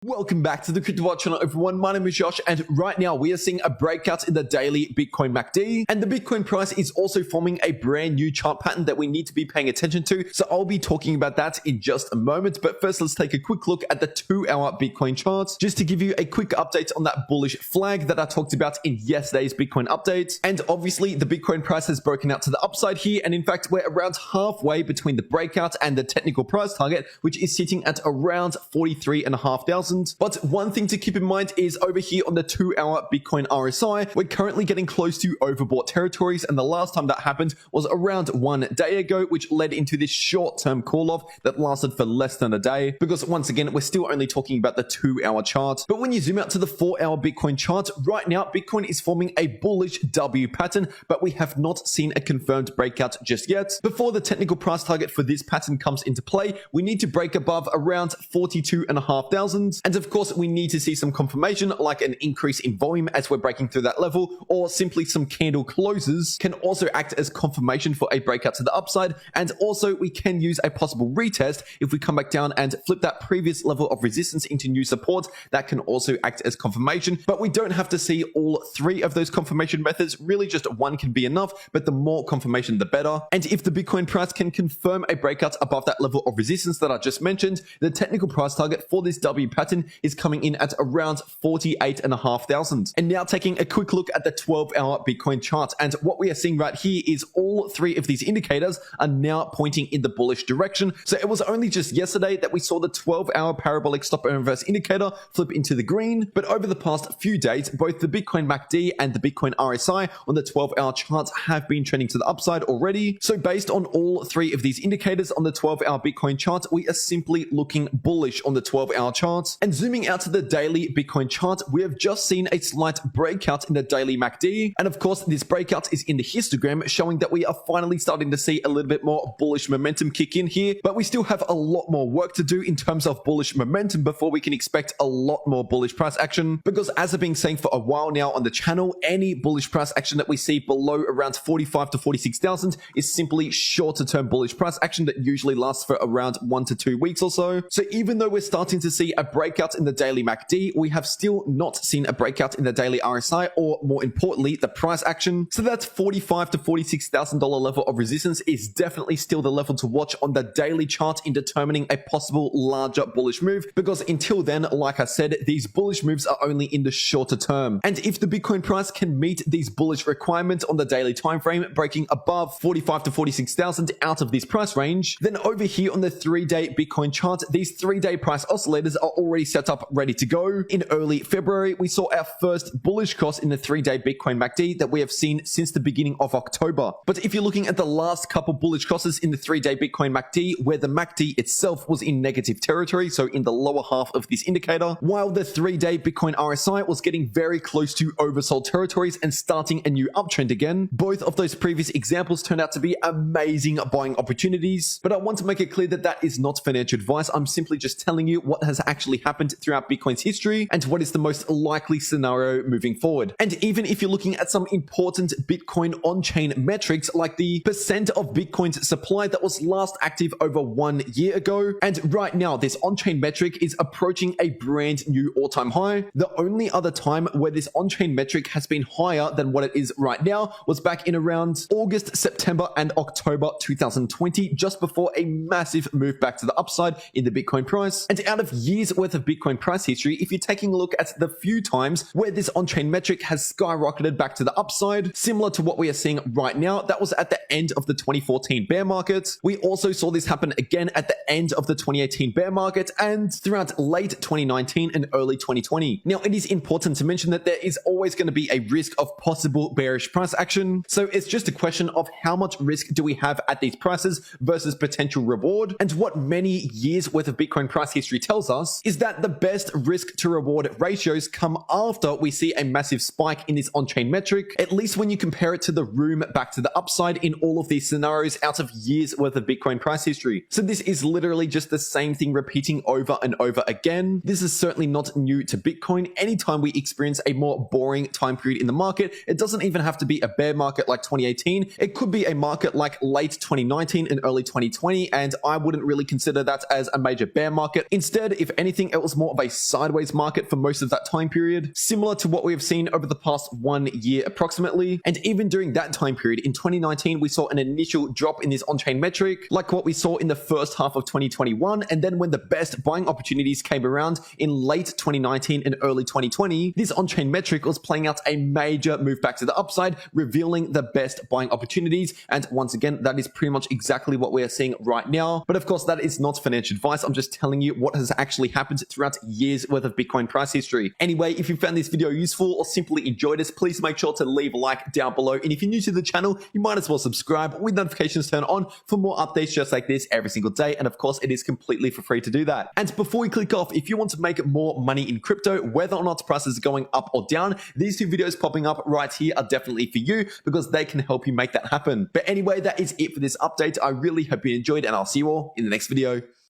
Welcome back to the Crypto Watch channel, everyone. My name is Josh, and right now we are seeing a breakout in the daily Bitcoin MACD, and the Bitcoin price is also forming a brand new chart pattern that we need to be paying attention to. So I'll be talking about that in just a moment. But first, let's take a quick look at the 2-hour Bitcoin charts, just to give you a quick update on that bullish flag that I talked about in yesterday's Bitcoin update. And obviously, the Bitcoin price has broken out to the upside here, and in fact, we're around halfway between the breakout and the technical price target, which is sitting at around 43,500. But one thing to keep in mind is over here on the 2-hour Bitcoin RSI, we're currently getting close to overbought territories, and the last time that happened was around 1 day ago, which led into this short-term call-off that lasted for less than a day, because once again, we're still only talking about the 2-hour chart. But when you zoom out to the 4-hour Bitcoin chart, right now, Bitcoin is forming a bullish W pattern, but we have not seen a confirmed breakout just yet. Before the technical price target for this pattern comes into play, we need to break above around 42,500. And of course, we need to see some confirmation, like an increase in volume as we're breaking through that level, or simply some candle closes can also act as confirmation for a breakout to the upside. And also, we can use a possible retest if we come back down and flip that previous level of resistance into new support. That can also act as confirmation, but we don't have to see all three of those confirmation methods. Really, just one can be enough, but the more confirmation, the better. And if the Bitcoin price can confirm a breakout above that level of resistance that I just mentioned, the technical price target for this W pattern is coming in at around 48,500. And now taking a quick look at the 12-hour Bitcoin chart, and what we are seeing right here is all three of these indicators are now pointing in the bullish direction. So it was only just yesterday that we saw the 12-hour parabolic stop and reverse indicator flip into the green, but over the past few days, both the Bitcoin MACD and the Bitcoin RSI on the 12-hour charts have been trending to the upside already. So based on all three of these indicators on the 12-hour Bitcoin chart, we are simply looking bullish on the 12-hour chart. And zooming out to the daily Bitcoin chart, we have just seen a slight breakout in the daily MACD. And of course, this breakout is in the histogram, showing that we are finally starting to see a little bit more bullish momentum kick in here. But we still have a lot more work to do in terms of bullish momentum before we can expect a lot more bullish price action. Because as I've been saying for a while now on the channel, any bullish price action that we see below around 45 to 46,000 is simply shorter term bullish price action that usually lasts for around 1 to 2 weeks or so. So even though we're starting to see a breakout in the daily MACD, we have still not seen a breakout in the daily RSI, or more importantly, the price action. So that $45,000 to $46,000 level of resistance is definitely still the level to watch on the daily chart in determining a possible larger bullish move, because until then, like I said, these bullish moves are only in the shorter term. And if the Bitcoin price can meet these bullish requirements on the daily time frame, breaking above 45 to 46,000 out of this price range, then over here on the 3-day Bitcoin chart, these 3-day price oscillators are already set up ready to go. In early February, we saw our first bullish cross in the 3-day Bitcoin MACD that we have seen since the beginning of October. But if you're looking at the last couple bullish crosses in the 3-day Bitcoin MACD, where the MACD itself was in negative territory, so in the lower half of this indicator, while the 3-day Bitcoin RSI was getting very close to oversold territories and starting a new uptrend again, both of those previous examples turned out to be amazing buying opportunities. But I want to make it clear that that is not financial advice. I'm simply just telling you what has actually happened throughout Bitcoin's history and what is the most likely scenario moving forward. And even if you're looking at some important Bitcoin on-chain metrics, like the percent of Bitcoin's supply that was last active over 1 year ago, and right now this on-chain metric is approaching a brand new all-time high. The only other time where this on-chain metric has been higher than what it is right now was back in around August, September, and October 2020, just before a massive move back to the upside in the Bitcoin price. And out of years worth of Bitcoin price history, if you're taking a look at the few times where this on-chain metric has skyrocketed back to the upside, similar to what we are seeing right now, that was at the end of the 2014 bear market. We also saw this happen again at the end of the 2018 bear market and throughout late 2019 and early 2020. Now, it is important to mention that there is always going to be a risk of possible bearish price action. So it's just a question of how much risk do we have at these prices versus potential reward. And what many years worth of Bitcoin price history tells us is that the best risk to reward ratios come after we see a massive spike in this on-chain metric, at least when you compare it to the room back to the upside in all of these scenarios out of years worth of Bitcoin price history. So this is literally just the same thing repeating over and over again. This is certainly not new to Bitcoin. Anytime we experience a more boring time period in the market, it doesn't even have to be a bear market like 2018. It could be a market like late 2019 and early 2020, and I wouldn't really consider that as a major bear market. Instead, if anything, it was more of a sideways market for most of that time period, similar to what we have seen over the past 1 year approximately. And even during that time period in 2019, we saw an initial drop in this on-chain metric, like what we saw in the first half of 2021. And then when the best buying opportunities came around in late 2019 and early 2020, this on-chain metric was playing out a major move back to the upside, revealing the best buying opportunities. And once again, that is pretty much exactly what we are seeing right now. But of course, that is not financial advice. I'm just telling you what has actually happened throughout years worth of Bitcoin price history. Anyway, if you found this video useful or simply enjoyed it, please make sure to leave a like down below. And if you're new to the channel, you might as well subscribe with notifications turned on for more updates just like this every single day. And of course, it is completely for free to do that. And before we click off, if you want to make more money in crypto, whether or not prices are going up or down, these two videos popping up right here are definitely for you because they can help you make that happen. But anyway, that is it for this update. I really hope you enjoyed, and I'll see you all in the next video.